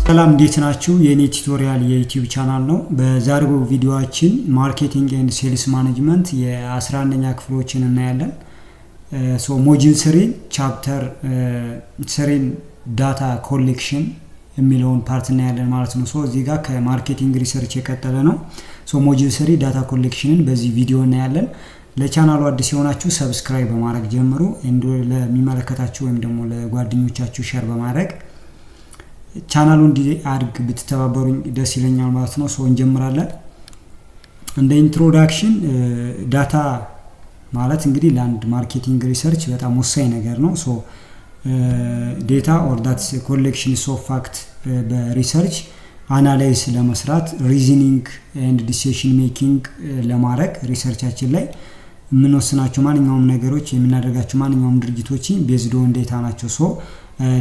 ሰላም እንዴት ናችሁ? የኔ ቱቶሪያል የዩቲዩብ ቻናል ነው። በዛሬው ቪዲዮአችን ማርኬቲንግ ኤንድ ሴልስ ማኔጅመንት የ11ኛ ክፍሎችን እናያለን። ሞጁል 3 ቻፕተር 3 ዳታ ኮሌክሽን የሚለውን ፓርት እናያለን ማለት ነው። እዚህ ጋር ከማርኬቲንግ ሪሰርች የቀጠለ ነው። ሞጁል 3 ዳታ ኮሌክሽንን በዚህ ቪዲዮ እናያለን። ለቻናሉ አዲስ የሆናችሁ ሰብስክራይብ በማድረግ ጀምሩ። ለሚመለከታችሁ ወይም ደግሞ ለጓደኞቻችሁ ሼር በማድረግ ቻናሉ እንዲያድግ ብትተባበሩኝ ደስ ይለኛል ማለት ነው። እንጀምራለን። እንደ ኢንትሮዳክሽን ዳታ ማለት እንግዲህ ለአንድ ማርኬቲንግ ሪሰርች በጣም ወሳኝ ነገር ነው። ዴታ ኦር ዳትስ ኮሌክሽን ኦፍ ፋክት በሪሰርች አናላይዝ ለመስራት ሪዝኒንግ ኤንድ ዲሲሽን ሜኪንግ ለማድረግ ሪሰርቻችን ላይ የምንወስናቸው ማንኛውም ነገሮች የምናደርጋቸው ማንኛውም ድርጊቶች ቤዝድ ኦን ዴታ ናቸው።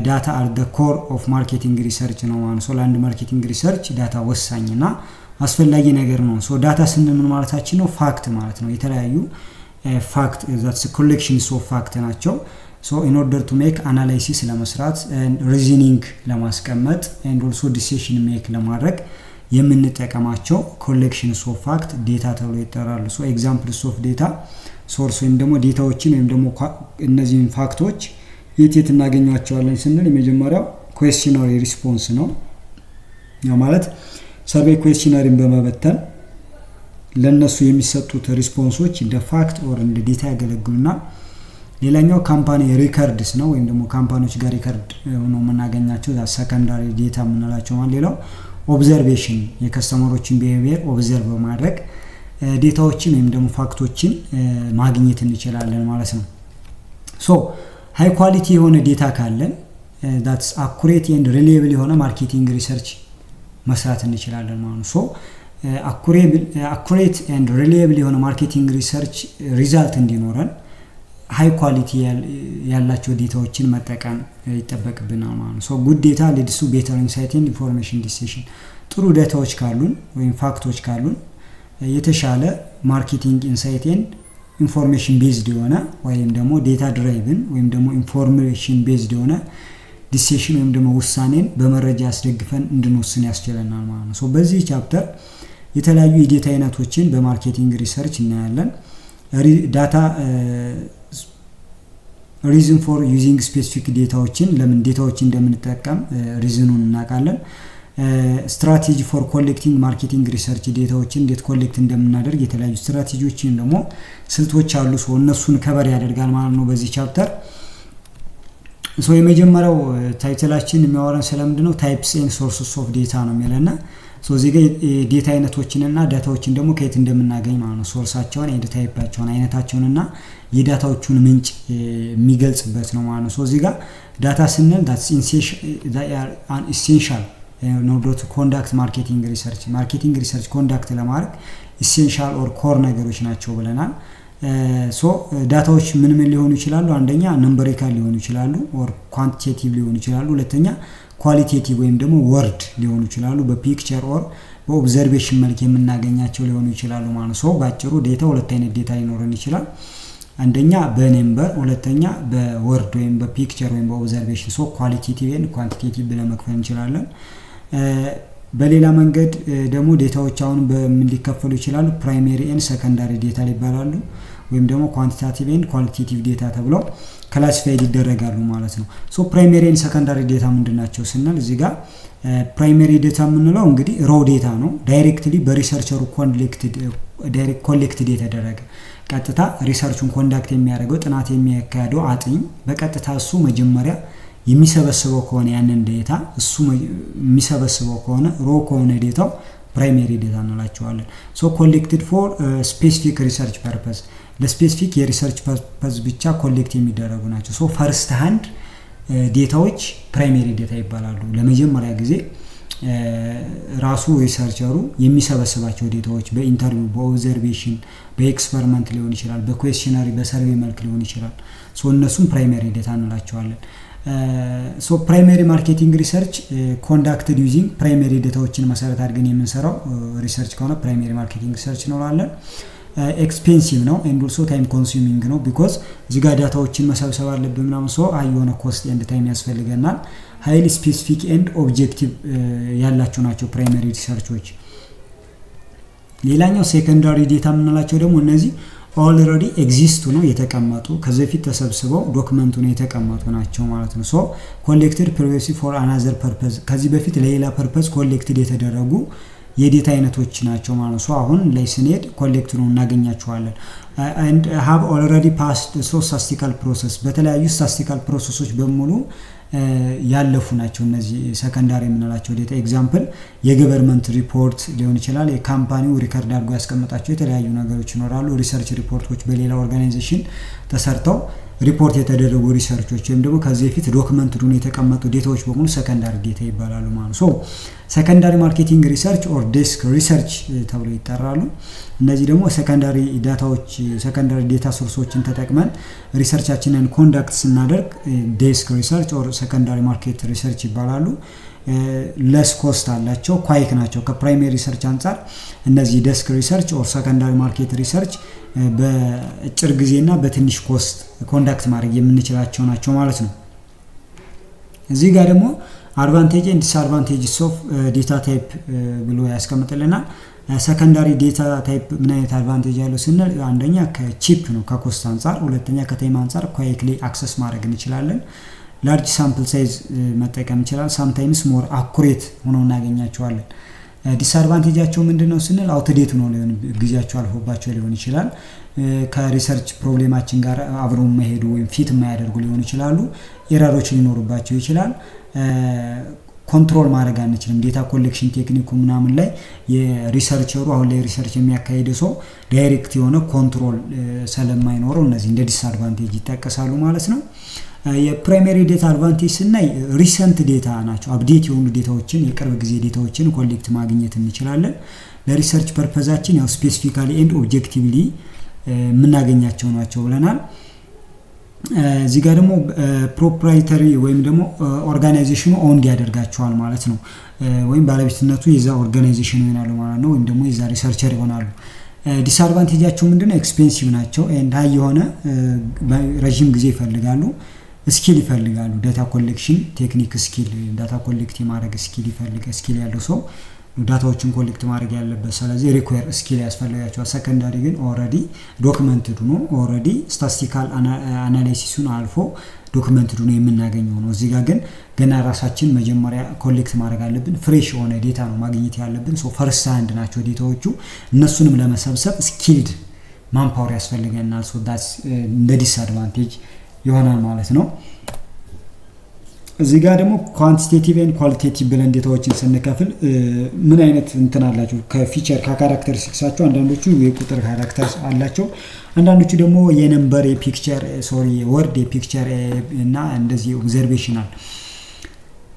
ዳታ አር ዘ ኮር ኦፍ ማርኬቲንግ ሪሰርች ነው ማለት ነው። ለአንድ ማርኬቲንግ ሪሰርች ዳታ ወሳኝና አስፈላጊ ነገር ነው። ዳታ ስንል ምን ማለታችን ነው? ፋክት ማለት ነው። የተለያዩ ፋክት ዛትስ ኮሌክሽንስ ኦፍ ፋክት ናቸው። ኢን ኦርደር ቱ ሜክ አናላይሲስ ለመስራት ሪዝኒንግ ለማስቀመጥ ኤንድ ኦልሶ ዲሲሽን ሜክ ለማድረግ የምንጠቀማቸው ኮሌክሽንስ ኦፍ ፋክት ዴታ ተብሎ ይጠራሉ። ኤግዛምፕልስ ኦፍ ዴታ ሶርስ ወይም ደግሞ ዴታዎችን ወይም ደግሞ እነዚህን ፋክቶች የት እናገኛቸዋለን ስንል የመጀመሪያው ኩዌስቸነሪ ሪስፖንስ ነው። ያው ማለት ሰርቬይ ኩዌስቸነሪን በመበተን ለነሱ የሚሰጡት ሪስፖንሶች እንደ ፋክት ኦር እንደ ዴታ ያገለግሉናል። ሌላኛው ካምፓኒ ሪከርድስ ነው ወይም ደግሞ ካምፓኒዎች ጋር ሪከርድ ሆኖ የምናገኛቸው ሰከንዳሪ ዴታ የምንላቸው ማለት። ሌላው ኦብዘርቬሽን የከስተመሮችን ቢሄቪየር ኦብዘርቭ በማድረግ ዴታዎችን ወይም ደግሞ ፋክቶችን ማግኘት እንችላለን ማለት ነው። ሃይ ኳሊቲ የሆነ ዴታ ካለን ዳትስ አኩሬት ኤንድ ሪሊየብል የሆነ ማርኬቲንግ ሪሰርች መስራት እንችላለን ማለት ነው። አኩሬት ኤንድ ሪሊየብል የሆነ ማርኬቲንግ ሪሰርች ሪዛልት እንዲኖረን ሃይ ኳሊቲ ያላቸው ዴታዎችን መጠቀም ይጠበቅብናል ማለት ነው። ጉድ ዴታ ሊድስ ቱ ቤተር ኢንሳይት ኤንድ ኢንፎርሜሽን ዲሲሽን። ጥሩ ዴታዎች ካሉን ወይም ፋክቶች ካሉን የተሻለ ማርኬቲንግ ኢንሳይት ኤንድ ኢንፎርሜሽን ቤዝድ የሆነ ወይም ደግሞ ዴታ ድራይቭን ወይም ደግሞ ኢንፎርሜሽን ቤዝድ የሆነ ዲሲሽን ወይም ደግሞ ውሳኔን በመረጃ አስደግፈን እንድንወስን ያስችለናል ማለት ነው። በዚህ ቻፕተር የተለያዩ የዴታ አይነቶችን በማርኬቲንግ ሪሰርች እናያለን። ዳታ ሪዝን ፎር ዩዚንግ ስፔሲፊክ ዴታዎችን ለምን ዴታዎችን እንደምንጠቀም ሪዝኑን እናውቃለን። ስትራቴጂ ፎር ኮሌክቲንግ ማርኬቲንግ ሪሰርች ዴታዎችን እንዴት ኮሌክት እንደምናደርግ የተለያዩ ስትራቴጂዎችን ደግሞ ስልቶች አሉ። እነሱን ከበር ያደርጋል ማለት ነው በዚህ ቻፕተር። የመጀመሪያው ታይትላችን የሚያወራን ስለምንድን ነው? ታይፕስ ኤንድ ሶርስስ ኦፍ ዴታ ነው የሚለና እዚህ ጋር ዴታ አይነቶችንና ዳታዎችን ደግሞ ከየት እንደምናገኝ ማለት ነው። ሶርሳቸውን ኤንድ ታይፓቸውን አይነታቸውንና የዳታዎቹን ምንጭ የሚገልጽበት ነው ማለት ነው። እዚህ ጋር ዳታ ስንል ዳትስ ኢሴንሻል ኖዶት ኮንዳክት ማርኬቲንግ ሪሰርች ኮንዳክት ለማድረግ ኢሴንሻል ኦር ኮር ነገሮች ናቸው ብለናል። ዳታዎች ምን ሊሆኑ ይችላሉ? አንደኛ ነምበሪካል ሊሆኑ ይችላሉ ኦር ኳንቲቴቲቭ ሊሆኑ ይችላሉ። ሁለተኛ ኳሊቴቲቭ ወይም ደግሞ ወርድ ሊሆኑ ይችላሉ። በፒክቸር ኦር በኦብዘርቬሽን መልክ የምናገኛቸው ሊሆኑ ይችላሉ ማለት ነው። ባጭሩ ዴታ ሁለት አይነት ዴታ ሊኖረን ይችላል። አንደኛ በነምበር፣ ሁለተኛ በወርድ ወይም በፒክቸር ወይም በኦብዘርቬሽን። ኳሊቴቲቭ ኤንድ ኳንቲቴቲቭ ብለን መክፈል እንችላለን። በሌላ መንገድ ደግሞ ዴታዎች አሁን በምን ሊከፈሉ ይችላሉ? ፕራይሜሪ ኤንድ ሰከንዳሪ ዴታ ይባላሉ ወይም ደግሞ ኳንቲቴቲቭ ኤንድ ኳሊቴቲቭ ዴታ ተብለው ክላሲፋይድ ይደረጋሉ ማለት ነው። ፕራይሜሪ ኤንድ ሰከንዳሪ ዴታ ምንድናቸው ስንል እዚህ ጋር ፕራይሜሪ ዴታ የምንለው እንግዲህ ሮው ዴታ ነው። ዳይሬክትሊ በሪሰርቸሩ ኮሌክትድ የተደረገ ቀጥታ ሪሰርቹን ኮንዳክት የሚያደርገው ጥናት የሚያካሄደው አጥኝ በቀጥታ እሱ መጀመሪያ የሚሰበስበው ከሆነ ያንን ዴታ እሱ የሚሰበስበው ከሆነ ሮ ከሆነ ዴታው ፕራይሜሪ ዴታ እንላቸዋለን። ኮሌክትድ ፎር ስፔሲፊክ ሪሰርች ፐርፐዝ ለስፔሲፊክ የሪሰርች ፐርፐዝ ብቻ ኮሌክት የሚደረጉ ናቸው። ፈርስት ሃንድ ዴታዎች ፕራይሜሪ ዴታ ይባላሉ። ለመጀመሪያ ጊዜ ራሱ ሪሰርቸሩ የሚሰበስባቸው ዴታዎች በኢንተርቪው፣ በኦብዘርቬሽን፣ በኤክስፐሪመንት ሊሆን ይችላል፣ በኩዌስቸነሪ፣ በሰርቬይ መልክ ሊሆን ይችላል። እነሱም ፕራይሜሪ ዴታ እንላቸዋለን። ፕራይሜሪ ማርኬቲንግ ሪሰርች ኮንዳክትድ ዩዚንግ ፕራይሜሪ ዴታዎችን መሰረት አድርገን የምንሰራው ሪሰርች ከሆነ ፕራይሜሪ ማርኬቲንግ ሪሰርች እንለዋለን። ኤክስፔንሲቭ ነው ኤንድ ኦልሶ ታይም ኮንሱሚንግ ነው ቢኮዝ እዚህ ጋር ዳታዎችን መሰብሰብ አለብን ምናምን ሶ አይ የሆነ ኮስት ኤንድ ታይም ያስፈልገናል። ሃይሊ ስፔሲፊክ ኤንድ ኦብጀክቲቭ ያላቸው ናቸው ፕራይመሪ ሪሰርቾች። ሌላኛው ሴኮንዳሪ ዴታ የምንላቸው ደግሞ እነዚህ ኦልሬዲ ኤግዚስቱ ነው የተቀመጡ ከዚህ በፊት ተሰብስበው ዶክመንቱ ነው የተቀመጡ ናቸው ማለት ነው። ሶ ኮሌክትድ ፕሪቪየስሊ ፎር አናዘር ፐርፐዝ ከዚህ በፊት ለሌላ ፐርፐዝ ኮሌክትድ የተደረጉ የዴታ አይነቶች ናቸው ማለት ነው። ሶ አሁን ላይ ስንሄድ ኮሌክት ነው እናገኛቸዋለን። and have already passed through statistical process በተለያዩ ስታቲስቲካል ፕሮሰሶች በሙሉ ያለፉ ናቸው እነዚህ ሰከንዳሪ የምንላቸው ዴታ። ኤግዛምፕል የገቨርንመንት ሪፖርት ሊሆን ይችላል፣ የካምፓኒው ሪከርድ አድርጎ ያስቀመጣቸው የተለያዩ ነገሮች ይኖራሉ። ሪሰርች ሪፖርቶች በሌላ ኦርጋናይዜሽን ተሰርተው ሪፖርት የተደረጉ ሪሰርቾች ወይም ደግሞ ከዚህ በፊት ዶክመንት ዱን የተቀመጡ ዴታዎች በሙሉ ሰከንዳሪ ዴታ ይባላሉ ማለት ነው። ሰከንዳሪ ማርኬቲንግ ሪሰርች ኦር ዴስክ ሪሰርች ተብሎ ይጠራሉ። እነዚህ ደግሞ ሰከንዳሪ ዳታዎች ሰከንዳሪ ዴታ ሶርሶችን ተጠቅመን ሪሰርቻችንን ኮንዳክት ስናደርግ ዴስክ ሪሰርች ኦር ሰከንዳሪ ማርኬት ሪሰርች ይባላሉ። ለስ ኮስት አላቸው፣ ኳይክ ናቸው ከፕራይመሪ ሪሰርች አንፃር። እነዚህ ዴስክ ሪሰርች ኦር ሰከንዳሪ ማርኬት ሪሰርች በአጭር ጊዜና በትንሽ ኮስት ኮንዳክት ማድረግ የምንችላቸው ናቸው ማለት ነው። እዚህ ጋር ደግሞ አድቫንቴጅ ኤንድ ዲስአድቫንቴጅስ ኦፍ ዴታ ታይፕ ብሎ ያስቀምጥልናል። ሰከንዳሪ ዴታ ታይፕ ምን አይነት አድቫንቴጅ ያለው ስንል አንደኛ ከቺፕ ነው ከኮስት አንፃር፣ ሁለተኛ ከታይም አንፃር ኳይክሊ አክሰስ ማድረግ እንችላለን። ላርጅ ሳምፕል ሳይዝ መጠቀም ይችላል። ሳምታይምስ ሞር አኩሬት ሆኖ እናገኛቸዋለን። ዲስአድቫንቴጃቸው ምንድነው ስንል አውትዴት ነው ሊሆን ጊዜያቸው አልፎባቸው ሊሆን ይችላል። ከሪሰርች ፕሮብሌማችን ጋር አብረው የማይሄዱ ወይም ፊት የማያደርጉ ሊሆን ይችላሉ። ኤረሮች ሊኖርባቸው ይችላል። ኮንትሮል ማድረግ አንችልም። ዴታ ኮሌክሽን ቴክኒኩ ምናምን ላይ የሪሰርቸሩ አሁን ላይ ሪሰርች የሚያካሂደው ሰው ዳይሬክት የሆነ ኮንትሮል ስለማይኖረው እነዚህ እንደ ዲስአድቫንቴጅ ይጠቀሳሉ ማለት ነው። የፕራይመሪ ዴታ አድቫንቴጅ ስናይ ሪሰንት ዴታ ናቸው። አፕዴት የሆኑ ዴታዎችን የቅርብ ጊዜ ዴታዎችን ኮሌክት ማግኘት እንችላለን። ለሪሰርች ፐርፐዛችን ያው ስፔሲፊካሊ ኤንድ ኦብጀክቲቭሊ የምናገኛቸው ናቸው ብለናል። እዚህ ጋር ደግሞ ፕሮፕራይተሪ ወይም ደግሞ ኦርጋናይዜሽኑ ኦውንድ ያደርጋቸዋል ማለት ነው። ወይም ባለቤትነቱ የዛ ኦርጋናይዜሽን ይሆናሉ ማለት ነው፣ ወይም ደግሞ የዛ ሪሰርቸር ይሆናሉ። ዲስአድቫንቴጃቸው ምንድነው? ኤክስፔንሲቭ ናቸው ኤንድ ሃይ የሆነ ረጅም ጊዜ ይፈልጋሉ። ስኪል ይፈልጋሉ። ዳታ ኮሌክሽን ቴክኒክ ስኪል፣ ዳታ ኮሌክት ማድረግ ስኪል ያለው ሰው ዳታዎችን ኮሌክት ማድረግ ያለበት። ስለዚህ ሪኳየር ስኪል ያስፈልጋቸዋል። ሰከንዳሪ ግን ኦሬዲ ዶክመንትድ ነው። ኦሬዲ ስታቲስቲካል አናላይሲሱን አልፎ ዶክመንትድ ነው የምናገኘው ነው። እዚህ ጋር ግን ገና ራሳችን መጀመሪያ ኮሌክት ማድረግ አለብን። ፍሬሽ የሆነ ዴታ ነው ማግኘት ያለብን። ሶ ፈርስት ሃንድ ናቸው ዴታዎቹ። እነሱንም ለመሰብሰብ ስኪልድ ማንፓወር ያስፈልገናል። ሶ ዳትስ እንደ ዲስአድቫንቴጅ ይሆናል ማለት ነው። እዚህ ጋር ደግሞ ኳንቲቴቲቭ ኤንድ ኳሊቴቲቭ ብለን ዴታዎችን ስንከፍል ምን አይነት እንትን አላቸው? ከፊቸር ከካራክተሪስቲክሳቸው አንዳንዶቹ የቁጥር ካራክተር አላቸው፣ አንዳንዶቹ ደግሞ የነምበር የፒክቸር ወርድ የፒክቸር እና እንደዚህ ኦብዘርቬሽናል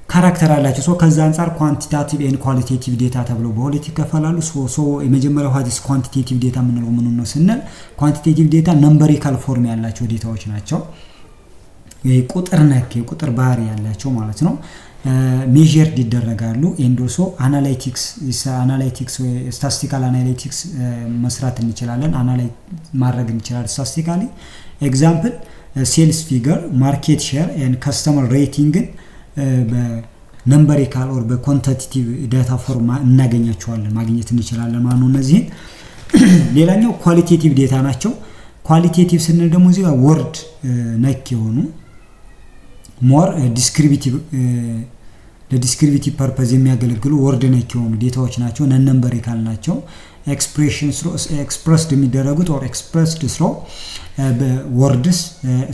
ካራክተር አላቸው። ሶ ከዛ አንፃር ኳንቲቴቲቭ ኤንድ ኳሊቴቲቭ ዴታ ተብለው በሁለት ይከፈላሉ። ሶ የመጀመሪያው ሀዲስ ኳንቲቴቲቭ ዴታ የምንለው ምን ነው ስንል ኳንቲቴቲቭ ዴታ ነምበሪካል ፎርም ያላቸው ዴታዎች ናቸው። የቁጥር ነክ የቁጥር ባህሪ ያላቸው ማለት ነው። ሜዠርድ ይደረጋሉ። ኤንድ ኦልሶ አናላይቲክስ ስታቲስቲካል አናላይቲክስ መስራት እንችላለን። አናላይዝ ማድረግ እንችላለን ስታቲስቲካሊ። ኤግዛምፕል ሴልስ ፊገር፣ ማርኬት ሼር ኤንድ ከስተመር ሬቲንግን በነምበሪካል ኦር በኳንቲቴቲቭ ዳታ ፎርም እናገኛቸዋለን ማግኘት እንችላለን ማለት ነው። እነዚህ ሌላኛው ኳሊቴቲቭ ዴታ ናቸው። ኳሊቴቲቭ ስንል ደግሞ እዚህ ጋር ወርድ ነክ የሆኑ ሞር ለዲስክሪፕቲቭ ፐርፐዝ የሚያገለግሉ ወርድ ነክ የሆኑ ዴታዎች ናቸው። ነምበሪካል ናቸው። ኤክስፕረስድ የሚደረጉት ኦር ኤክስፕረስድ ስሮ በወርድስ፣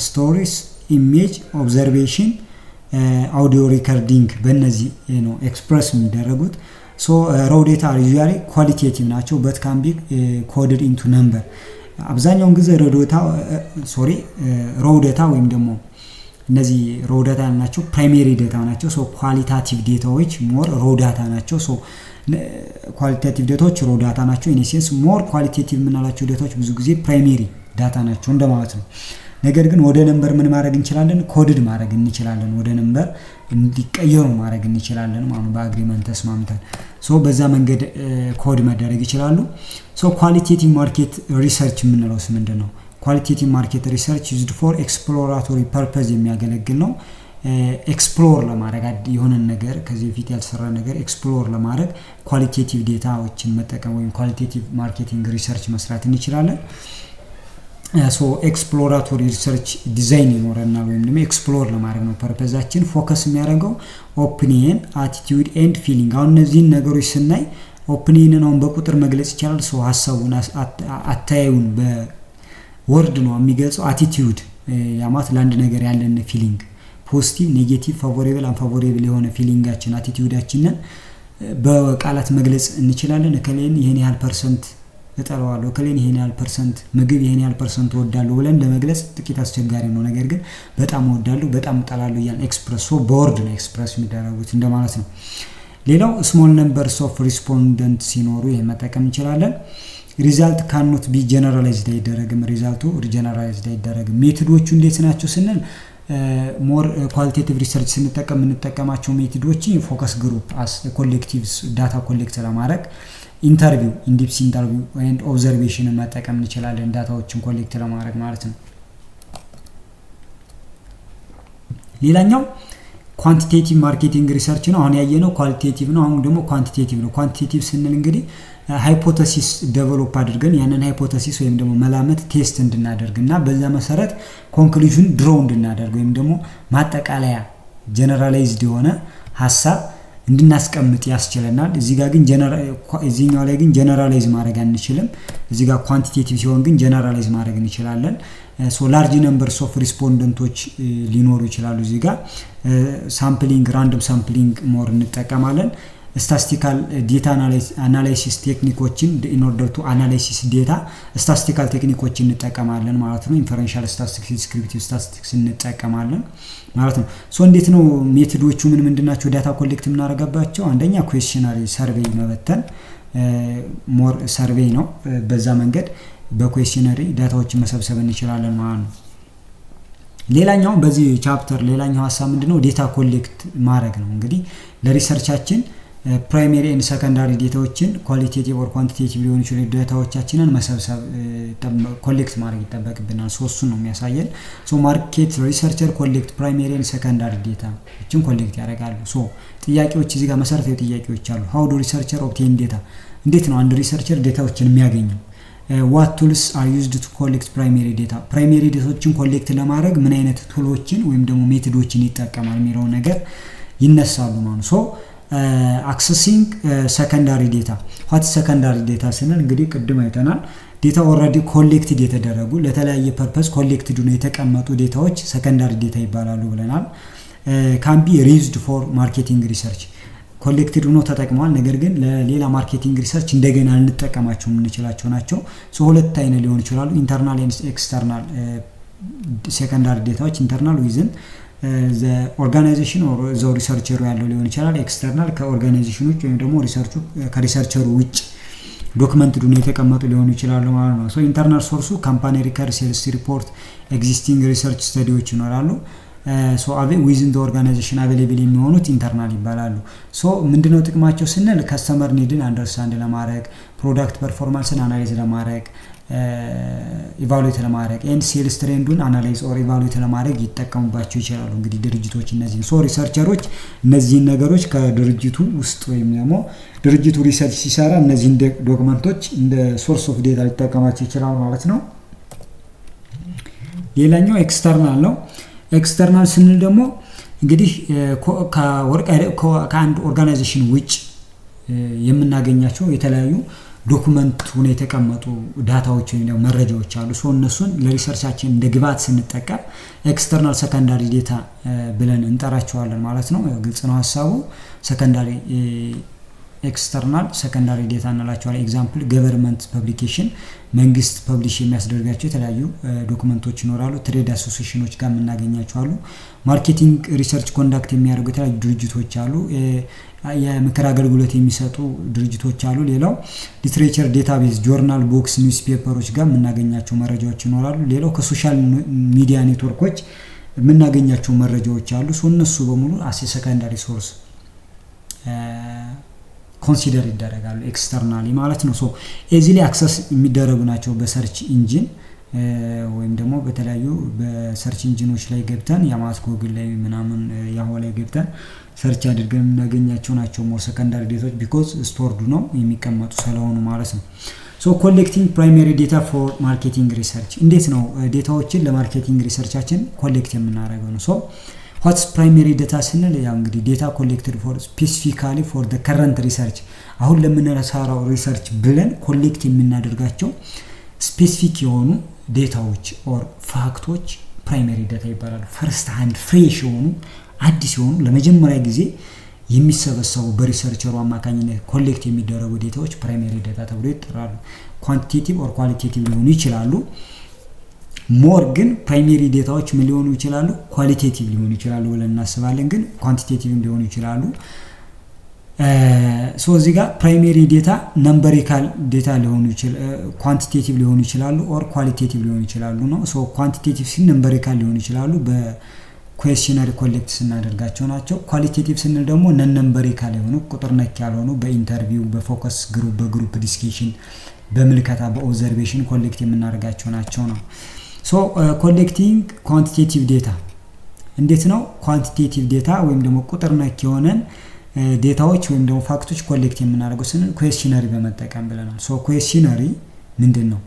ስቶሪስ፣ ኢሜጅ፣ ኦብዘርቬሽን፣ አውዲዮ ሪከርዲንግ በእነዚህ ነው ኤክስፕረስ የሚደረጉት። ሶ ሮው ዴታ ዩዥዋሊ ኳሊቴቲቭ ናቸው በት ካን ቢ ኮድድ ኢንቱ ነምበር። አብዛኛውን ጊዜ ሮው ዴታ ወይም ደግሞ እነዚህ ሮው ዳታ ናቸው ፕራይመሪ ዴታ ናቸው። ሶ ኳሊታቲቭ ዴታዎች ሞር ሮው ዳታ ናቸው። ሶ ኳሊታቲቭ ዴታዎች ሮው ዳታ ናቸው። ኢን ሴንስ ሞር ኳሊቴቲቭ የምንላቸው ዴታዎች ብዙ ጊዜ ፕራይመሪ ዳታ ናቸው እንደማለት ነው። ነገር ግን ወደ ነምበር ምን ማድረግ እንችላለን? ኮድድ ማድረግ እንችላለን። ወደ ነምበር እንዲቀየሩ ማድረግ እንችላለን ማለት ነው በአግሪመንት ተስማምተን። ሶ በዛ መንገድ ኮድ መደረግ ይችላሉ። ሶ ኳሊቴቲቭ ማርኬት ሪሰርች የምንለውስ ምንድነው? ኳሊቴቲቭ ማርኬት ሪሰርች ዩዝድ ፎር ኤክስፕሎራቶሪ ፐርፐዝ የሚያገለግል ነው። ኤክስፕሎር ለማድረግ የሆነ ነገር ከዚህ በፊት ያልተሰራ ነገር ኤክስፕሎር ለማድረግ ኳሊቴቲቭ ዴታዎችን መጠቀም ወይም ኳሊቴቲቭ ማርኬቲንግ ሪሰርች መስራት እንችላለን። ሶ ኤክስፕሎራቶሪ ሪሰርች ዲዛይን ይኖረናል ወይም ደግሞ ኤክስፕሎር ለማድረግ ነው ፐርፐዛችን። ፎከስ የሚያደርገው ኦፒኒየን፣ አቲቲዩድ ኤንድ ፊሊንግ። አሁን እነዚህን ነገሮች ስናይ ኦፒኒየንን አሁን በቁጥር መግለጽ ይቻላል። ሶ ሀሳቡን አታያዩን በወርድ ነው የሚገልጸው። አቲቲዩድ ያማት ለአንድ ነገር ያለን ፊሊንግ ፖዚቲቭ፣ ኔጌቲቭ፣ ፋቮሬብል፣ አንፋቮሬብል የሆነ ፊሊንጋችን አቲቲዩዳችንን በቃላት መግለጽ እንችላለን። እከሌን ይሄን ያህል ፐርሰንት እጠላዋለሁ፣ እከሌን ይሄን ያህል ፐርሰንት ምግብ ይሄን ያህል ፐርሰንት እወዳለሁ ብለን ለመግለጽ ጥቂት አስቸጋሪ ነው። ነገር ግን በጣም እወዳለሁ፣ በጣም እጠላለሁ እያልን ኤክስፕረስ በወርድ ነው ኤክስፕረስ የሚደረጉት እንደማለት ነው። ሌላው ስሞል ነምበርስ ኦፍ ሪስፖንደንት ሲኖሩ ይሄን መጠቀም እንችላለን። ሪዛልት ካኖት ቢ ጀነራላይዝድ አይደረግም። ሪዛልቱ ጀነራላይዝድ አይደረግም። ሜቶዶቹ እንዴት ናቸው ስንል ሞር ኳሊቴቲቭ ሪሰርች ስንጠቀም የምንጠቀማቸው ሜቶዶች ፎከስ ግሩፕ አስ ኮሌክቲቭስ ዳታ ኮሌክት ለማድረግ ኢንተርቪው፣ ኢንዲፕስ ኢንተርቪው ኤንድ ኦብዘርቬሽንን መጠቀም እንችላለን ዳታዎችን ኮሌክት ለማድረግ ማለት ነው። ሌላኛው ኳንቲቴቲቭ ማርኬቲንግ ሪሰርች ነው። አሁን ያየነው ኳሊቴቲቭ ነው። አሁን ደግሞ ኳንቲቴቲቭ ነው። ኳንቲቴቲቭ ስንል እንግዲህ ሃይፖቴሲስ ዴቨሎፕ አድርገን ያንን ሃይፖቴሲስ ወይም ደግሞ መላመት ቴስት እንድናደርግና በዛ መሰረት ኮንክሉዥን ድሮው እንድናደርግ ወይም ደግሞ ማጠቃለያ ጀነራላይዝድ የሆነ ሐሳብ እንድናስቀምጥ ያስችለናል። እዚህኛው ላይ ግን ጀነራላይዝ ማድረግ አንችልም። እዚህ ጋር ኳንቲቴቲቭ ሲሆን ግን ጀነራላይዝ ማድረግ እንችላለን። ሶ ላርጅ ነምበርስ ኦፍ ሪስፖንደንቶች ሊኖሩ ይችላሉ። እዚህ ጋር ሳምፕሊንግ፣ ራንደም ሳምፕሊንግ ሞር እንጠቀማለን። ስታቲስቲካል ዴታ አናላይሲስ ቴክኒኮችን ኢን ኦርደር ቱ አናላይሲስ ዴታ ስታቲስቲካል ቴክኒኮችን እንጠቀማለን ማለት ነው። ኢንፈረንሻል ስታቲስቲክስ፣ ዲስክሪፕቲቭ ስታቲስቲክስ እንጠቀማለን ማለት ነው። ሶ እንዴት ነው ሜቶዶቹ ምንድናቸው? ዳታ ኮሌክት የምናደርጋባቸው አንደኛ ኩዌስቸናሪ ሰርቬይ መበተን ሞር ሰርቬይ ነው። በዛ መንገድ በኩዌስቸናሪ ዳታዎችን መሰብሰብ እንችላለን ማለት ነው። ሌላኛው በዚህ ቻፕተር ሌላኛው ሀሳብ ምንድነው? ዴታ ኮሌክት ማድረግ ነው። እንግዲህ ለሪሰርቻችን ፕራይመሪ ኤንድ ሰከንዳሪ ዴታዎችን ኳሊቴቲቭ ኦር ኳንቲቴቲቭ ሊሆኑ ይችላሉ ዴታዎቻችንን መሰብሰብ ኮሌክት ማድረግ ይጠበቅብናል። ሶስቱን ነው የሚያሳየን። ሶ ማርኬት ሪሰርቸር ኮሌክት ፕራይመሪ ኤንድ ሰከንዳሪ ዴታዎችን ኮሌክት ያደርጋሉ። ሶ ጥያቄዎች እዚህ ጋር መሰረታዊ ጥያቄዎች አሉ። ሃው ዱ ሪሰርቸር ኦብቴን ዴታ? እንዴት ነው አንድ ሪሰርቸር ዴታዎችን የሚያገኘው? what tools are used to collect primary data? ፕራይመሪ ዴታዎችን ኮሌክት ለማድረግ ምን አይነት ቱሎችን ወይም ደግሞ ሜቶዶችን ይጠቀማል የሚለው ነገር ይነሳሉ ማለት ነው። አክሰሲንግ ሰከንዳሪ ዴታ what ሰከንዳሪ ዴታ ስንል እንግዲህ ቅድም አይተናል። ዴታ ኦልሬዲ ኮሌክትድ የተደረጉ ለተለያየ ፐርፐስ ኮሌክትድ ነው የተቀመጡ ዴታዎች ሰከንዳሪ ዴታ ይባላሉ ብለናል። can be used for marketing research ኮሌክትድ ሆኖ ተጠቅመዋል፣ ነገር ግን ለሌላ ማርኬቲንግ ሪሰርች እንደገና እንጠቀማቸው የምንችላቸው ናቸው። ሶ ሁለት አይነት ሊሆኑ ይችላሉ። ኢንተርናል ኤንድ ኤክስተርናል ሴኮንዳሪ ዴታዎች ኢንተርናል ዊዝን ዘ ኦርጋናይዜሽን ኦር ዘ ሪሰርቸሩ ያለው ሊሆን ይችላል። ኤክስተርናል ከኦርጋናይዜሽኑ ውጭ ወይም ደግሞ ሪሰርቹ ከሪሰርቸሩ ውጭ ዶክመንትድ ሆኖ የተቀመጡ ሊሆኑ ይችላሉ ማለት ነው። ሶ ኢንተርናል ሶርሱ ካምፓኒ ሪከርድ፣ ሴልስ ሪፖርት፣ ኤግዚስቲንግ ሪሰርች ስተዲዎች ይኖራሉ። ሶ ዊዝን ዘ ኦርጋናይዜሽን አቬሌብል የሚሆኑት ኢንተርናል ይባላሉ። ሶ ምንድነው ጥቅማቸው ስንል ከስተመር ኒድን አንደርስታንድ ለማድረግ፣ ፕሮዳክት ፐርፎርማንስን አናላይዝ ለማድረግ፣ ኢቫሉዌት ለማድረግ ኤንድ ሴልስ ትሬንዱን አናላይዝ ኦር ኢቫሉዌት ለማድረግ ይጠቀሙባቸው ይችላሉ። እንግዲህ ድርጅቶች እነዚህን ሪሰርቸሮች እነዚህን ነገሮች ከድርጅቱ ውስጥ ወይም ደግሞ ድርጅቱ ሪሰርች ሲሰራ እነዚህን ዶክመንቶች እንደ ሶርስ ኦፍ ዴታ ሊጠቀማቸው ይችላል ማለት ነው። ሌላኛው ኤክስተርናል ነው። ኤክስተርናል ስንል ደግሞ እንግዲህ ከአንድ ኦርጋናይዜሽን ውጭ የምናገኛቸው የተለያዩ ዶክመንት ሆነ የተቀመጡ ዳታዎች ወይም ደግሞ መረጃዎች አሉ። ሶ እነሱን ለሪሰርቻችን እንደ ግብዓት ስንጠቀም ኤክስተርናል ሰከንዳሪ ዴታ ብለን እንጠራቸዋለን ማለት ነው። ግልጽ ነው ሐሳቡ። ሰከንዳሪ ኤክስተርናል ሰከንዳሪ ዴታ እንላቸዋለን። ኤግዛምፕል ገቨርንመንት ፐብሊኬሽን መንግስት ፐብሊሽ የሚያስደርጋቸው የተለያዩ ዶክመንቶች ይኖራሉ። ትሬድ አሶሲዬሽኖች ጋር የምናገኛቸው አሉ። ማርኬቲንግ ሪሰርች ኮንዳክት የሚያደርጉ የተለያዩ ድርጅቶች አሉ። የምክር አገልግሎት የሚሰጡ ድርጅቶች አሉ። ሌላው ሊትሬቸር ዴታቤዝ፣ ጆርናል፣ ቦክስ፣ ኒውስ ፔፐሮች ጋር የምናገኛቸው መረጃዎች ይኖራሉ። ሌላው ከሶሻል ሚዲያ ኔትወርኮች የምናገኛቸው መረጃዎች አሉ። እነሱ በሙሉ አሴ ሰከንዳሪ ሶርስ ኮንሲደር ይደረጋሉ ኤክስተርናሊ ማለት ነው። ኤዚሊ አክሰስ የሚደረጉ ናቸው በሰርች ኢንጂን ወይም ደግሞ በተለያዩ በሰርች ኢንጂኖች ላይ ገብተን ያማስ ጎግል ላይ ምናምን ያሆ ላይ ገብተን ሰርች አድርገን የምናገኛቸው ናቸው። ሞር ሰከንዳሪ ዴታዎች ቢኮዝ ስቶርድ ነው የሚቀመጡ ስለሆኑ ማለት ነው። ኮሌክቲንግ ፕራይመሪ ዴታ ፎር ማርኬቲንግ ሪሰርች እንዴት ነው ዴታዎችን ለማርኬቲንግ ሪሰርቻችን ኮሌክት የምናደርገው ነው። ዋትስ ፕራይመሪ ዴታ ስንል ያው እንግዲህ ዴታ ኮሌክትድ ፎር ስፔሲፊካሊ ፎር ዘ ከረንት ሪሰርች አሁን ለምንሰራው ሪሰርች ብለን ኮሌክት የምናደርጋቸው ስፔሲፊክ የሆኑ ዴታዎች ኦር ፋክቶች ፕራይመሪ ዴታ ይባላሉ። ፈርስት ሃንድ ፍሬሽ የሆኑ አዲስ የሆኑ ለመጀመሪያ ጊዜ የሚሰበሰቡ በሪሰርቸሩ አማካኝነት ኮሌክት የሚደረጉ ዴታዎች ፕራይመሪ ዴታ ተብሎ ይጠራሉ። ኳንቲቴቲቭ ኦር ኳሊቴቲቭ ሊሆኑ ይችላሉ። ሞር ግን ፕራይመሪ ዴታዎች ምን ሊሆኑ ይችላሉ? ኳሊቴቲቭ ሊሆኑ ይችላሉ ብለን እናስባለን። ግን ኳንቲቴቲቭ ሊሆኑ ይችላሉ። እዚህ ጋር ፕራይመሪ ዴታ ነምበሪካል ዴታ ሊሆኑ ይችላሉ፣ ኳንቲቴቲቭ ሊሆኑ ይችላሉ ኦር ኳሊቴቲቭ ሊሆኑ ይችላሉ ነው። ኳንቲቴቲቭ ሲል ነምበሪካል ሊሆኑ ይችላሉ በኩዌስቸነሪ ኮሌክት ስናደርጋቸው ናቸው። ኳሊቴቲቭ ስንል ደግሞ ነን ነምበሪካል የሆኑ ቁጥር ነክ ያልሆኑ በኢንተርቪው፣ በፎከስ ግሩፕ፣ በግሩፕ ዲስከሽን፣ በምልከታ፣ በኦብዘርቬሽን ኮሌክት የምናደርጋቸው ናቸው ነው። ኮሌክቲንግ ኳንቲቴቲቭ ዴታ እንዴት ነው? ኳንቲቴቲቭ ዴታ ወይም ደግሞ ቁጥር ነክ የሆነን ዴታዎች ወይም ደግሞ ፋክቶች ኮሌክት የምናደርገው ስንል ኩዌስቸነሪ በመጠቀም ብለናል። ኩዌስቸነሪ ምንድን ነው?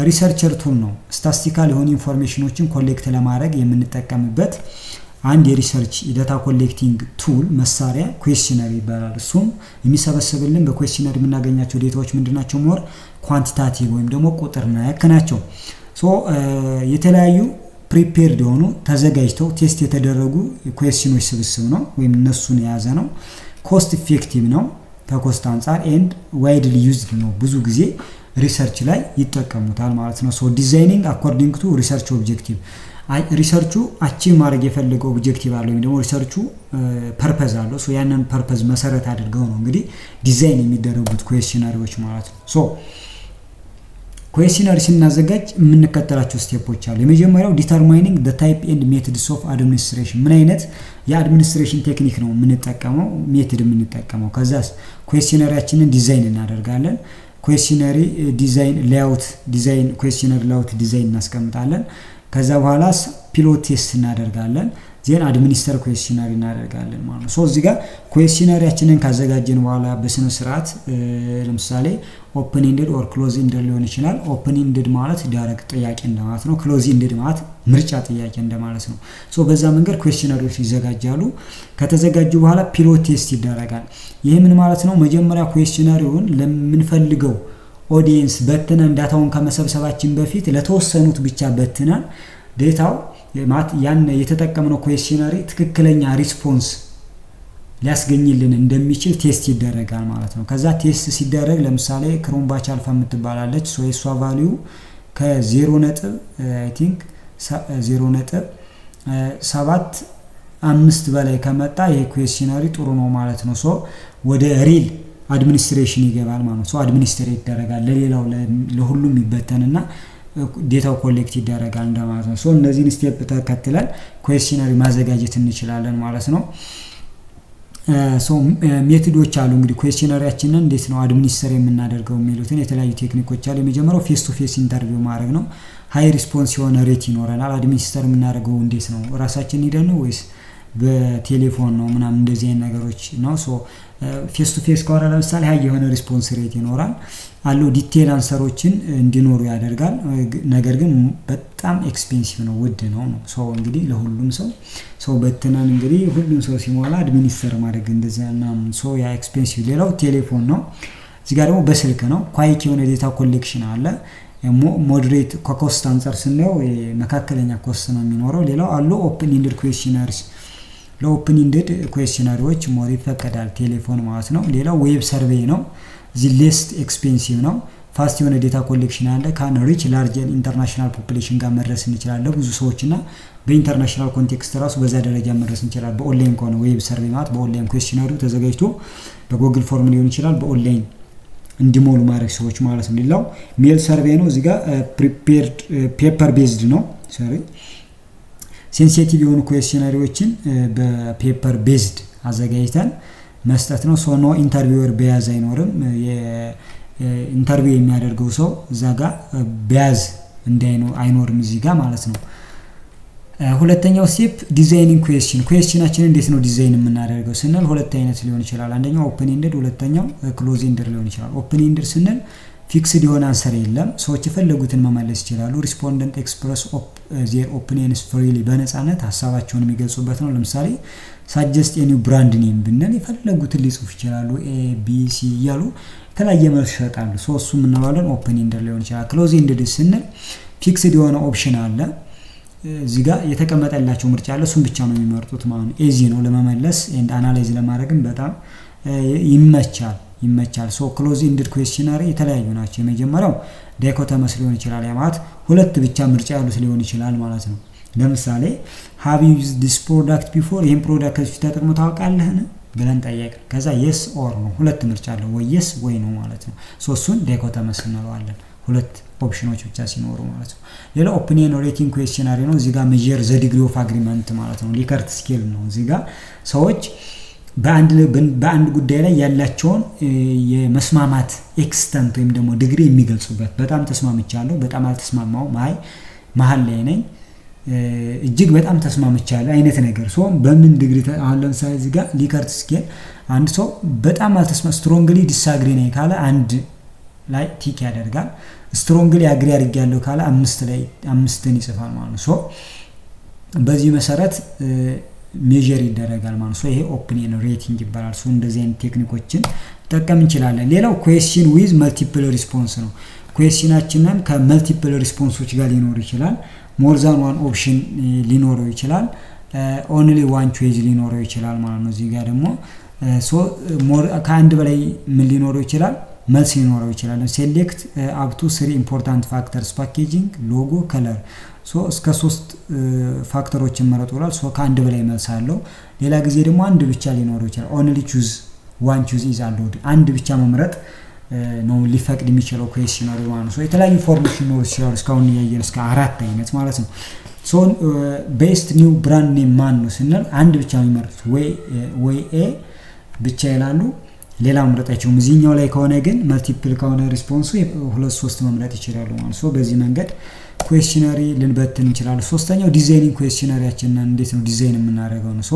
ሪሰርቸር ቱል ነው። ስታቲስቲካል የሆኑ ኢንፎርሜሽኖችን ኮሌክት ለማድረግ የምንጠቀምበት አንድ የሪሰርች ዴታ ኮሌክቲንግ ቱል መሳሪያ ኩዌስቸነሪ ይባላል። እሱም የሚሰበሰብልን በኩዌስቸነሪ የምናገኛቸው ዴታዎች ምንድናቸው? ሞር ኳንቲታቲቭ ወይም ደግሞ ቁጥር ነክ ናቸው። የተለያዩ ፕሪፔርድ የሆኑ ተዘጋጅተው ቴስት የተደረጉ ኩዌስቸኖች ስብስብ ነው ወይም እነሱን የያዘ ነው። ኮስት ኢፌክቲቭ ነው ከኮስት አንጻር ኤንድ ዋይድሊ ዩዝድ ነው። ብዙ ጊዜ ሪሰርች ላይ ይጠቀሙታል ማለት ነው። ዲዛይኒንግ አኮርዲንግ ቱ ሪሰርች ኦብጀክቲቭ ሪሰርቹ አቺቭ ማድረግ የፈለገው ኦብጀክቲቭ አለ ወይም ደግሞ ሪሰርቹ ፐርፐዝ አለው። ያንን ፐርፐዝ መሰረት አድርገው ነው እንግዲህ ዲዛይን የሚደረጉት ኩዌስቸነሪዎች ማለት ነው። ኩዌስቸነሪ ስናዘጋጅ የምንከተላቸው ስቴፖች አሉ። የመጀመሪያው ዲተርማይኒንግ ዘ ታይፕ ኤንድ ሜቶድስ ኦፍ አድሚኒስትሬሽን ምን አይነት የአድሚኒስትሬሽን ቴክኒክ ነው የምንጠቀመው፣ ሜቶድ የምንጠቀመው። ከዛስ ኩዌስቸነሪያችንን ዲዛይን እናደርጋለን። ኩዌስቸነሪ ዲዛይን ሌአውት ዲዛይን ኩዌስቸነሪ ሌአውት ዲዛይን እናስቀምጣለን። ከዛ በኋላ ፒሎት ቴስት እናደርጋለን። ዜን አድሚኒስተር ኩዌስቸነሪ እናደርጋለን ማለት ነው። እዚህ ጋር ኩዌስቸነሪያችንን ካዘጋጀን በኋላ በስነ ስርዓት ለምሳሌ ኦፕን ኢንድድ ኦር ክሎዝ ኢንድድ ሊሆን ይችላል። ኦፕን ኢንድድ ማለት ዳይሬክት ጥያቄ እንደማለት ነው። ክሎዝ ኢንድድ ማለት ምርጫ ጥያቄ እንደማለት ነው። በዛ መንገድ ኩዌስቸነሪዎች ይዘጋጃሉ። ከተዘጋጁ በኋላ ፒሎት ቴስት ይደረጋል። ይሄ ምን ማለት ነው? መጀመሪያ ኩዌስቸነሪውን ለምንፈልገው ኦዲየንስ በትነን ዳታውን ከመሰብሰባችን በፊት ለተወሰኑት ብቻ በትነን ዴታው ያን የተጠቀምነው ኩዌስቸነሪ ትክክለኛ ሪስፖንስ ሊያስገኝልን እንደሚችል ቴስት ይደረጋል ማለት ነው። ከዛ ቴስት ሲደረግ ለምሳሌ ክሮምባች አልፋ የምትባላለች የሷ ቫልዩ ከ0.7 በላይ ከመጣ ይሄ ኩዌስቸነሪ ጥሩ ነው ማለት ነው። ወደ ሪል አድሚኒስትሬሽን ይገባል ማለት ነው። አድሚኒስትሬት ይደረጋል ለሌላው ለሁሉም ይበተንና ዴታው ኮሌክት ይደረጋል እንደማለት ነው። እነዚህን ስቴፕ ተከትለን ኩዌስቸነሪ ማዘጋጀት እንችላለን ማለት ነው። ሜቶዶች አሉ እንግዲህ ኩዌስቸነሪያችንን እንዴት ነው አድሚኒስተር የምናደርገው የሚሉትን የተለያዩ ቴክኒኮች አሉ። የመጀመሪያው ፌስ ቱ ፌስ ኢንተርቪው ማድረግ ነው። ሃይ ሪስፖንስ የሆነ ሬት ይኖረናል። አድሚኒስተር የምናደርገው እንዴት ነው? ራሳችን ሄደን ነው ወይስ በቴሌፎን ነው ምናምን እንደዚህ አይነት ነገሮች ነው። ፌስ ቱ ፌስ ከሆነ ለምሳሌ ሃይ የሆነ ሪስፖንስ ሬት ይኖራል አለው ዲቴል አንሰሮችን እንዲኖሩ ያደርጋል። ነገር ግን በጣም ኤክስፔንሲቭ ነው፣ ውድ ነው። እንግዲህ ለሁሉም ሰው በትነን እንግዲህ ሁሉም ሰው ሲሞላ አድሚኒስተር ማድረግ እንደዚህ እና ያ ኤክስፔንሲቭ። ሌላው ቴሌፎን ነው። እዚህ ጋር ደግሞ በስልክ ነው። ኳይት የሆነ ዴታ ኮሌክሽን አለ። ሞዴሬት ከኮስት አንፃር ስናየው መካከለኛ ኮስት ነው የሚኖረው። ሌላው አሉ ኦፕን ኢንድድ ኩዌስቸነሪስ ለኦፕን ኢንድድ ኩዌስቸነሪዎች ሞር ይፈቀዳል ቴሌፎን ማለት ነው። ሌላው ዌብ ሰርቬይ ነው። እዚህ ሌስት ኤክስፔንሲቭ ነው። ፋስት የሆነ ዴታ ኮሌክሽን አለ። ካን ሪች ላርጅ ኢንተርናሽናል ፖፑሌሽን ጋር መድረስ እንችላለን። ብዙ ሰዎችና በኢንተርናሽናል ኮንቴክስት ራሱ በዛ ደረጃ መድረስ እንችላለን። በኦንላይን ከሆነ ዌብ ሰርቬይ ማለት በኦንላይን ኩዌስቸነሩ ተዘጋጅቶ በጉግል ፎርም ሊሆን ይችላል በኦንላይን እንዲሞሉ ማድረግ ሰዎች ማለት ነው። ሌላው ሜል ሰርቬይ ነው። እዚህ ጋር ፕሪፔርድ ፔፐር ቤዝድ ነው። ሴንሲቲቭ የሆኑ ኩዌስቸነሪዎችን በፔፐር ቤዝድ አዘጋጅተን መስጠት ነው። ሶ ኖ ኢንተርቪወር በያዝ አይኖርም። ኢንተርቪው የሚያደርገው ሰው እዛ ጋር በያዝ አይኖርም እዚህ ጋር ማለት ነው። ሁለተኛው ስቴፕ ዲዛይኒንግ ኩዌስችናችንን እንዴት ነው ዲዛይን የምናደርገው ስንል ሁለት አይነት ሊሆን ይችላል። አንደኛው ኦፕን ኢንድድ፣ ሁለተኛው ክሎዝ ኢንድድ ሊሆን ይችላል። ኦፕን ኢንድድ ስንል ፊክስድ የሆነ አንሰር የለም፣ ሰዎች የፈለጉትን መመለስ ይችላሉ። ሪስፖንደንት ኤክስፕረስ ዜር ኦፒኒየንስ ፍሪሊ በነፃነት ሀሳባቸውን የሚገልጹበት ነው። ለምሳሌ ሳጀስት የኒው ብራንድ ኔም ብንል የፈለጉትን ሊጽፉ ይችላሉ። ኤ ቢ ሲ እያሉ የተለያየ መልስ ይሰጣሉ። እሱ የምንባለን ኦፕን ኢንድድ ሊሆን ይችላል። ክሎዝ ኢንድድ ስንል ፊክስድ የሆነ ኦፕሽን አለ፣ እዚህ ጋር የተቀመጠላቸው ምርጫ አለ፣ እሱን ብቻ ነው የሚመርጡት ማለት ነው። ኤዚ ነው ለመመለስ ኤንድ አናላይዝ ለማድረግም በጣም ይመቻል። ሶ ክሎዝ ኢንድድ ኩዌስቸነሪ የተለያዩ ናቸው። የመጀመሪያው ዳይኮተመስ ሊሆን ይችላል። ያ ማለት ሁለት ብቻ ምርጫ ያሉት ሊሆን ይችላል ማለት ነው። ለምሳሌ ሃቭ ዩ ዩዝድ ዲስ ፕሮዳክት ቢፎር፣ ይሄን ፕሮዳክት ከዚህ በፊት ተጠቅመህ ታውቃለህን ብለን ጠየቅን። ከዛ የስ ኦር ነው፣ ሁለት ምርጫ አለው፣ ወይ የስ ወይ ነው ማለት ነው። ሶ እሱን ዳይኮተመስ እንለዋለን፣ ሁለት ኦፕሽኖች ብቻ ሲኖሩ ማለት ነው። ሌላ ኦፒኒየን ሬቲንግ ኩዌስቸነሪ ነው። እዚህ ጋር ሜዠር ዘ ዲግሪ ኦፍ አግሪመንት ማለት ነው። ሊከርት ስኬል ነው። እዚህ ጋር ሰዎች በአንድ ጉዳይ ላይ ያላቸውን የመስማማት ኤክስተንት ወይም ደግሞ ዲግሪ የሚገልጹበት፣ በጣም ተስማምቻለሁ፣ በጣም አልተስማማሁም፣ መሀል ላይ ነኝ፣ እጅግ በጣም ተስማምቻለሁ አይነት ነገር። ሶ በምን ዲግሪ አሁን ለምሳሌ እዚህ ጋር ሊከርት ስኬል አንድ ሰው በጣም ስትሮንግሊ ዲስአግሪ ነኝ ካለ አንድ ላይ ቲክ ያደርጋል። ስትሮንግሊ አግሪ አድርጌያለሁ ካለ አምስትን ይጽፋል ማለት ነው። ሶ በዚህ መሰረት ሜዠር ይደረጋል ማለት ነው። ይሄ ኦፒኒየን ሬቲንግ ይባላል። ሶ እንደዚህ አይነት ቴክኒኮችን ጠቀም እንችላለን። ሌላው ኩዌስችን ዊዝ መልቲፕል ሪስፖንስ ነው። ኩዌስችናችንን ከመልቲፕል ሪስፖንሶች ጋር ሊኖር ይችላል። ሞር ዛን ዋን ኦፕሽን ሊኖረው ይችላል። ኦንሊ ዋን ቾይዝ ሊኖረው ይችላል ማለት ነው። እዚህ ጋር ደግሞ ከአንድ በላይ ምን ሊኖረው ይችላል? መልስ ሊኖረው ይችላል። ሴሌክት አፕ ቱ 3 ኢምፖርታንት ፋክተርስ ፓኬጂንግ፣ ሎጎ፣ ከለር። ሶ እስከ 3 ፋክተሮችን መረጡ ይላል። ሶ ከአንድ በላይ መልስ አለው። ሌላ ጊዜ ደግሞ አንድ ብቻ ሊኖረው ይችላል። ኦንሊ ቹዝ ዋን ቹዝ ኢዝ አሎድ፣ አንድ ብቻ መምረጥ ነው ሊፈቅድ የሚችለው ኩዌስቸነሩ ማለት ነው። ሶ የተለያዩ ፎርሞች ሊኖሩ ይችላሉ። እስካሁን ያየን እስከ 4 አይነት ማለት ነው። ሶ ቤስት ኒው ብራንድ ኔም ማን ነው ስንል አንድ ብቻ የሚመርጡት ወይ ኤ ብቻ ይላሉ፣ ሌላ መምረጥ አይችሉም። እዚህኛው ላይ ከሆነ ግን መልቲፕል ከሆነ ሪስፖንሱ 2-3 መምረጥ ይችላሉ ማለት ነው። በዚህ መንገድ ኩዌስቸነሪ ልንበትን እንችላለን። ሶስተኛው ዲዛይኒንግ ኩዌስቸነሪያችንን እንዴት ነው ዲዛይን የምናደርገው ነው። ሶ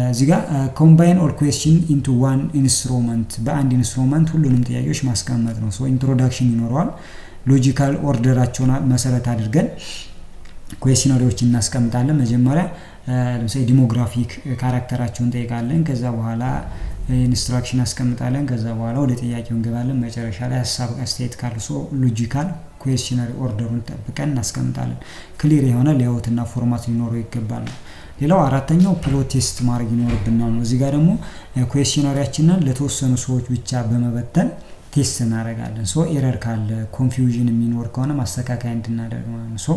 እዚህ ጋር ኮምባይን ኦል ኩዌስችን ኢንቱ ዋን ኢንስትሩመንት፣ በአንድ ኢንስትሩመንት ሁሉንም ጥያቄዎች ማስቀመጥ ነው። ሶ ኢንትሮዳክሽን ይኖረዋል። ሎጂካል ኦርደራቸውን መሰረት አድርገን ኩዌስቸነሪዎችን እናስቀምጣለን። መጀመሪያ ለምሳሌ ዲሞግራፊክ ካራክተራቸውን ጠይቃለን። ከዛ በኋላ ኢንስትራክሽን አስቀምጣለን። ከዛ በኋላ ወደ ጥያቄው እንገባለን። መጨረሻ ላይ ሀሳብ አስተያየት ካለ ሶ ሎጂካል ኩዌስቸነሪ ኦርደሩን ጠብቀን እናስቀምጣለን። ክሊር የሆነ ሌአውት እና ፎርማት ሊኖረው ይገባል። ሌላው አራተኛው ፒሎት ቴስት ማድረግ ይኖርብናል ነው። እዚህ ጋር ደግሞ ኩዌስቸነሪያችንን ለተወሰኑ ሰዎች ብቻ በመበተን ቴስት እናደርጋለን። ሶ ኤረር ካለ ኮንፊውዥን የሚኖር ከሆነ ማስተካከያ እንድናደርግ ማለት ነው። ሶ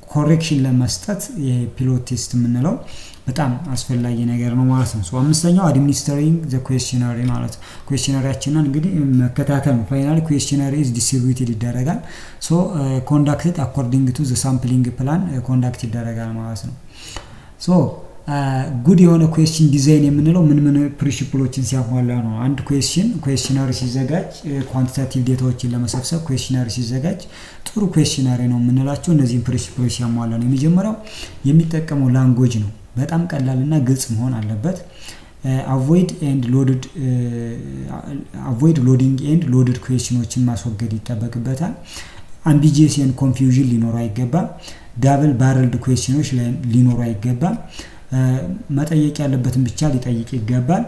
ኮሬክሽን ለመስጠት የፒሎት ቴስት የምንለው በጣም አስፈላጊ ነገር ነው ማለት ነው። ሶ አምስተኛው አድሚኒስትሪንግ ዘ ኩዌስቸነሪ ማለት ኩዌስቸነሪያችንን እንግዲህ መከታተል ነው። ፋይናሊ ኩዌስቸነሪ ኢዝ ዲስትሪቢዩትድ ይደረጋል። ሶ ኮንዳክትድ አኮርዲንግ ቱ ዘ ሳምፕሊንግ ፕላን ኮንዳክት ይደረጋል ማለት ነው። ሶ ጉድ የሆነ ኩዌስችን ዲዛይን የምንለው ምን ፕሪንሲፕሎችን ሲያሟላ ነው። አንድ ኩዌስቸነሪ ሲዘጋጅ ኳንቲታቲቭ ዴታዎችን ለመሰብሰብ ኩዌስቸነሪ ሲዘጋጅ ጥሩ ኩዌስቸነሪ ነው የምንላቸው እነዚህን ፕሪንሲፕሎች ሲያሟላ ነው። የመጀመሪያው የሚጠቀመው ላንጉዌጅ ነው። በጣም ቀላልና ግልጽ መሆን አለበት። አቮይድ ሎዲንግ ኤንድ ሎድድ ኩዌስችኖችን ማስወገድ ይጠበቅበታል። አምቢጂየስ ኤንድ ኮንፊውዥን ሊኖረው አይገባም። ዳብል ባረልድ ኩዌስችኖች ሊኖረው አይገባም። መጠየቅ ያለበትን ብቻ ሊጠይቅ ይገባል።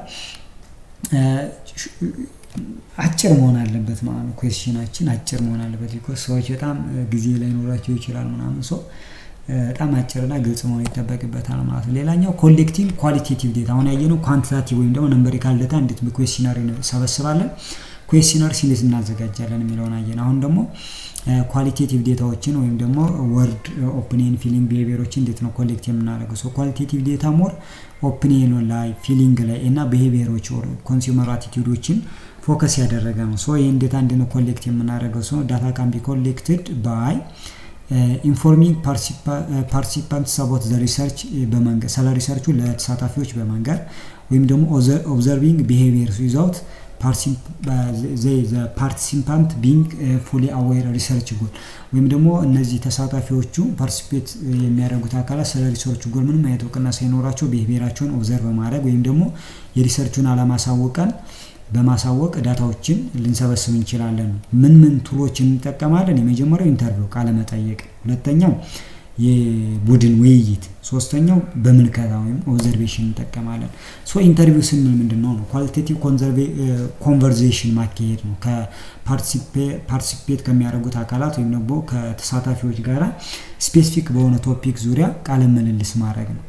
አጭር መሆን አለበት ማለት ነው። ኩዌስችናችን አጭር መሆን አለበት። ቢኮዝ ሰዎች በጣም ጊዜ ላይኖራቸው ይችላል ምናምን ሰው በጣም አጭርና ግልጽ መሆን ይጠበቅበታል ማለት ነው። ሌላኛው ኮሌክቲንግ ኳሊቴቲቭ ዴታ፣ አሁን ያየነው ኳንቲታቲቭ ወይም ደግሞ ነምበሪካል ዳታ እንዴት በኩዌስቸነሪ ሰበስባለን። ኩዌስቸነርስ እንዴት እናዘጋጃለን የሚለውን አየን። አሁን ደግሞ ኳሊቴቲቭ ዴታዎችን ወይም ደግሞ ወርድ ኦፒኒየን ፊሊንግ ቢሄቪየሮችን እንዴት ነው ኮሌክት የምናደርገው? ሶ ኳሊቴቲቭ ዴታ ሞር ኦፒኒየን ላይ ፊሊንግ ላይ እና ቢሄቪየሮች ኦር ኮንሱመር አቲቲዩዶችን ፎከስ ያደረገ ነው። ሶ ይሄን ዴታ እንዴት ነው ኮሌክት የምናደርገው? ሶ ዳታ ካን ቢ ኮሌክትድ ባይ ኢንፎርሚንግ ፓርቲሲፓንትስ አባውት ዘ ሪሰርች በመንገር ስለ ሪሰርቹ ለተሳታፊዎች በመንገር ወይም ደግሞ ኦብዘርቪንግ ቢሄቪየርስ ዊዛውት ፓርቲሲፓንት ቢንግ ፉሊ አዌር ሪሰርች ጎል ወይም ደግሞ እነዚህ ተሳታፊዎቹ ፓርቲሲፔት የሚያደርጉት አካላት ስለ ሪሰርቹ ጎል ምንም አይነት እውቅና ሳይኖራቸው ቢሄቪየራቸውን ኦብዘርቭ በማድረግ ወይም ደግሞ የሪሰርቹን አለማሳወቀን በማሳወቅ ዳታዎችን ልንሰበስብ እንችላለን። ምን ቱሎችን እንጠቀማለን? የመጀመሪያው ኢንተርቪው ቃለ መጠየቅ፣ ሁለተኛው የቡድን ውይይት፣ ሶስተኛው በምልከታ ወይም ኦብዘርቬሽን እንጠቀማለን። ሶ ኢንተርቪው ስንል ምንድነው ነው? ኳሊቴቲቭ ኮንቨርሴሽን ማካሄድ ነው። ከፓርቲሲፔት ከሚያደርጉት አካላት ወይም ደግሞ ከተሳታፊዎች ጋራ ስፔሲፊክ በሆነ ቶፒክ ዙሪያ ቃለ ምልልስ ማድረግ ነው።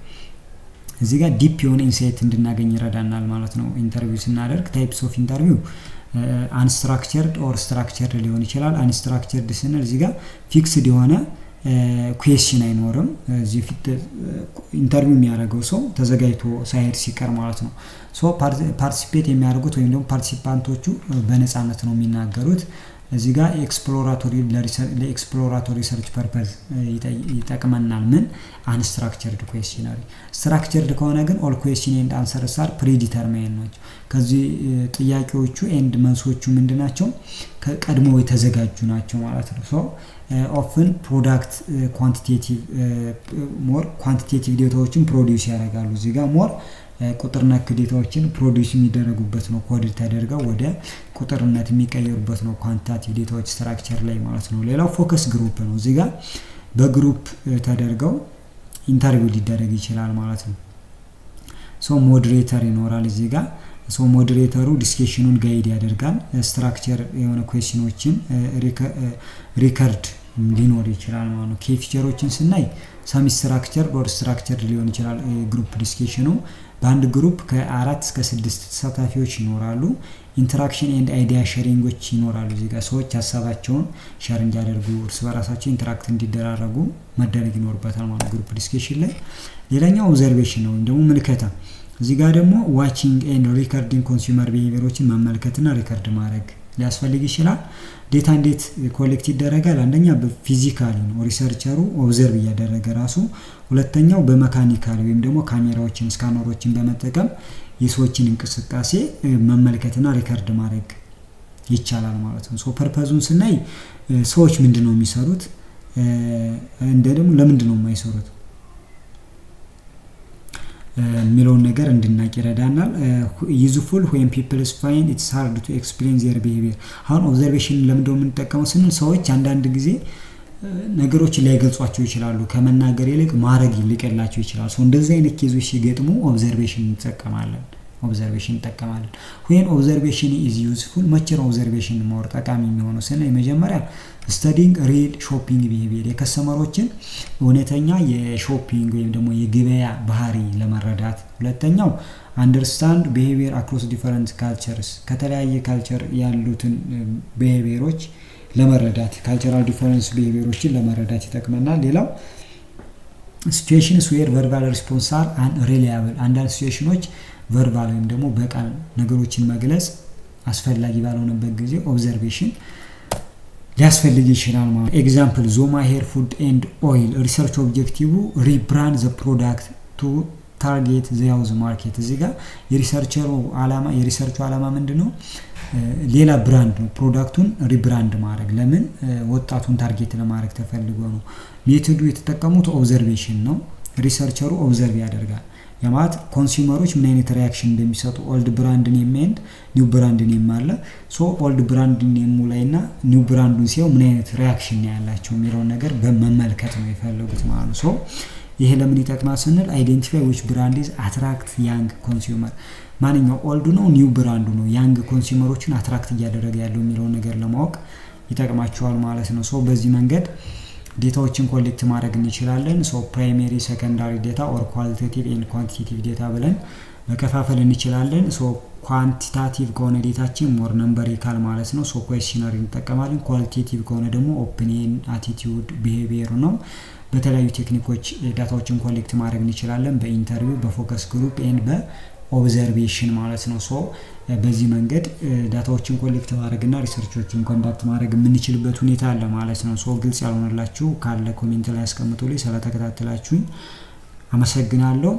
እዚህ ጋር ዲፕ የሆነ ኢንሳይት እንድናገኝ ይረዳናል ማለት ነው። ኢንተርቪው ስናደርግ ታይፕስ ኦፍ ኢንተርቪው አንስትራክቸርድ ኦር ስትራክቸርድ ሊሆን ይችላል። አንስትራክቸርድ ስንል እዚህ ጋር ፊክስድ የሆነ ኩዌስችን አይኖርም። እዚህ ፊት ኢንተርቪው የሚያደርገው ሰው ተዘጋጅቶ ሳይሄድ ሲቀር ማለት ነው። ሶ ፓርቲሲፔት የሚያደርጉት ወይም ደግሞ ፓርቲሲፓንቶቹ በነፃነት ነው የሚናገሩት። እዚህ ጋር ለኤክስፕሎራቶሪ ሪሰርች ፐርፐዝ ይጠቅመናል። ምን አንስትራክቸርድ ኩዌስችነሪ። ስትራክቸርድ ከሆነ ግን ኦል ኩዌስችን ኤንድ አንሰርስ አር ፕሪዲተርማይንድ ናቸው። ከዚህ ጥያቄዎቹ ኤንድ መልሶቹ ምንድናቸው? ከቀድሞ የተዘጋጁ ናቸው ማለት ነው። ሶ ኦፍን ፕሮዳክት ኳንቲቴቲቭ ዴታዎችን ፕሮዲውስ ያደርጋሉ። እዚህ ጋር ሞር ቁጥር ነክ ዴታዎችን ፕሮዲውስ የሚደረጉበት ነው። ኮድ ተደርገው ወደ ቁጥርነት የሚቀየሩበት ነው ኳንቲቴቲቭ ዴታዎች ስትራክቸር ላይ ማለት ነው። ሌላው ፎከስ ግሩፕ ነው። እዚህ ጋር በግሩፕ ተደርገው ኢንተርቪው ሊደረግ ይችላል ማለት ነው። ሶ ሞዴሬተር ይኖራል እዚህ ጋር። ሶ ሞዴሬተሩ ዲስከሽኑን ጋይድ ያደርጋል። ስትራክቸር የሆነ ኩዌስችኖችን ሪከርድ ሊኖር ይችላል ማለት ነው። ፊቸሮችን ስናይ ሰሚ ስትራክቸር ኦር ስትራክቸር ሊሆን ይችላል። ግሩፕ ዲስከሽኑ በአንድ ግሩፕ ከ4 እስከ 6 ተሳታፊዎች ይኖራሉ። ኢንተራክሽን ኤንድ አይዲያ ሼሪንጎች ይኖራሉ። እዚህ ጋር ሰዎች ሀሳባቸውን ሼር እንዲያደርጉ እርስ በራሳቸው ኢንተራክት እንዲደራረጉ መደረግ ይኖርበታል ማለት ግሩፕ ዲስከሽን ላይ። ሌላኛው ኦብዘርቬሽን ነው ወይም ደግሞ ምልከታ። እዚህ ጋር ደግሞ ዋቺንግ ኤንድ ሪከርዲንግ ኮንሱመር ቢሄቪየሮችን መመልከትና ሪከርድ ማድረግ ሊያስፈልግ ይችላል። ዴታ እንዴት ኮሌክት ይደረጋል? አንደኛ በፊዚካሊ ነው ሪሰርቸሩ ኦብዘርቭ እያደረገ ራሱ። ሁለተኛው በመካኒካሊ ወይም ደግሞ ካሜራዎችን ስካነሮችን በመጠቀም የሰዎችን እንቅስቃሴ መመልከትና ሪከርድ ማድረግ ይቻላል ማለት ነው። ሶ ፐርፐዙን ስናይ ሰዎች ምንድነው የሚሰሩት እንደ ደግሞ ለምንድነው የማይሰሩት የሚለውን ነገር እንድናቅ ይረዳናል። ዩዝፉል when people find it's hard to explain their behavior። አሁን ኦብዘርቬሽን ለምንድነው የምንጠቀመው ስንል ሰዎች አንዳንድ ጊዜ ነገሮችን ላይገልጿቸው ይችላሉ። ከመናገር ይልቅ ማድረግ ይልቀላቸው ይችላል። ሶ እንደዚህ አይነት ኬዞች ሲገጥሙ ኦብዘርቬሽን እንጠቀማለን። when observation is useful መቼ ነው ኦብዘርቬሽን ማወር ጠቃሚ የሚሆነው ስንል የመጀመሪያ studying real shopping behavior የከስተመሮችን እውነተኛ የሾፒንግ ወይም ደግሞ የገበያ ባህሪ ለመረዳት። ሁለተኛው understand behavior across different cultures ከተለያየ ካልቸር ያሉትን behaviorዎች ለመረዳት cultural difference behaviorዎችን ለመረዳት ይጠቅመናል። ሌላው situations where verbal response are unreliable አንዳንድ ሲቹዌሽኖች ቨርባል ወይም ደግሞ በቃል ነገሮችን መግለጽ አስፈላጊ ባልሆነበት ጊዜ ኦብዘርቬሽን ሊያስፈልግ ይችላል ማለት። ኤግዛምፕል ዞማ ሄር ፉድ ኤንድ ኦይል ሪሰርች ኦብጀክቲቭ ሪብራንድ ዘ ፕሮዳክት ቱ ታርጌት ዘ ሃውዝ ማርኬት። እዚህ ጋር የሪሰርቹ ዓላማ ምንድነው? ሌላ ብራንድ ነው። ፕሮዳክቱን ሪብራንድ ማድረግ ለምን ወጣቱን ታርጌት ለማድረግ ተፈልጎ ነው። ሜቶዱ የተጠቀሙት ኦብዘርቬሽን ነው። ሪሰርቸሩ ኦብዘርቭ ያደርጋል የማት ኮንሱመሮች ምን አይነት ሪአክሽን እንደሚሰጡ ኦልድ ብራንድ ኔም ኤንድ ኒው ብራንድ ኔም አለ። ሶ ኦልድ ብራንድ ኔም ላይና ኒው ብራንዱን ሲያዩ ምን አይነት ሪአክሽን ያላቸው የሚለው ነገር በመመልከት ነው የፈለጉት ማለት ነው። ሶ ይሄ ለምን ይጠቅማል ስንል አይዴንቲፋይ which brand is attract young consumer ማንኛው ኦልድ ነው ኒው ብራንዱ ነው ያንግ ኮንሱመሮችን አትራክት እያደረገ ያለው የሚለው ነገር ለማወቅ ይጠቅማቸዋል ማለት ነው። ሶ በዚህ መንገድ ዴታዎችን ኮሌክት ማድረግ እንችላለን። ሶ ፕራይመሪ ሰከንዳሪ ዴታ ኦር ኳሊቴቲቭ ኤንድ ኳንቲቴቲቭ ዴታ ብለን መከፋፈል እንችላለን። ሶ ኳንቲታቲቭ ከሆነ ዴታችን ሞር ነምበሪካል ማለት ነው። ሶ ኩዌስቸነሪ እንጠቀማለን። ኳሊቴቲቭ ከሆነ ደግሞ ኦፒኒየን፣ አቲቲዩድ፣ ቢሄቪየር ነው። በተለያዩ ቴክኒኮች ዳታዎችን ኮሌክት ማድረግ እንችላለን። በኢንተርቪው፣ በፎከስ ግሩፕ ኤንድ በኦብዘርቬሽን ማለት ነው። ሶ በዚህ መንገድ ዳታዎችን ኮሌክት ማድረግና ሪሰርቾችን ኮንዳክት ማድረግ የምንችልበት ሁኔታ አለ ማለት ነው። ሶ ግልጽ ያልሆነላችሁ ካለ ኮሜንት ላይ አስቀምጡልኝ። ስለተከታተላችሁኝ አመሰግናለሁ።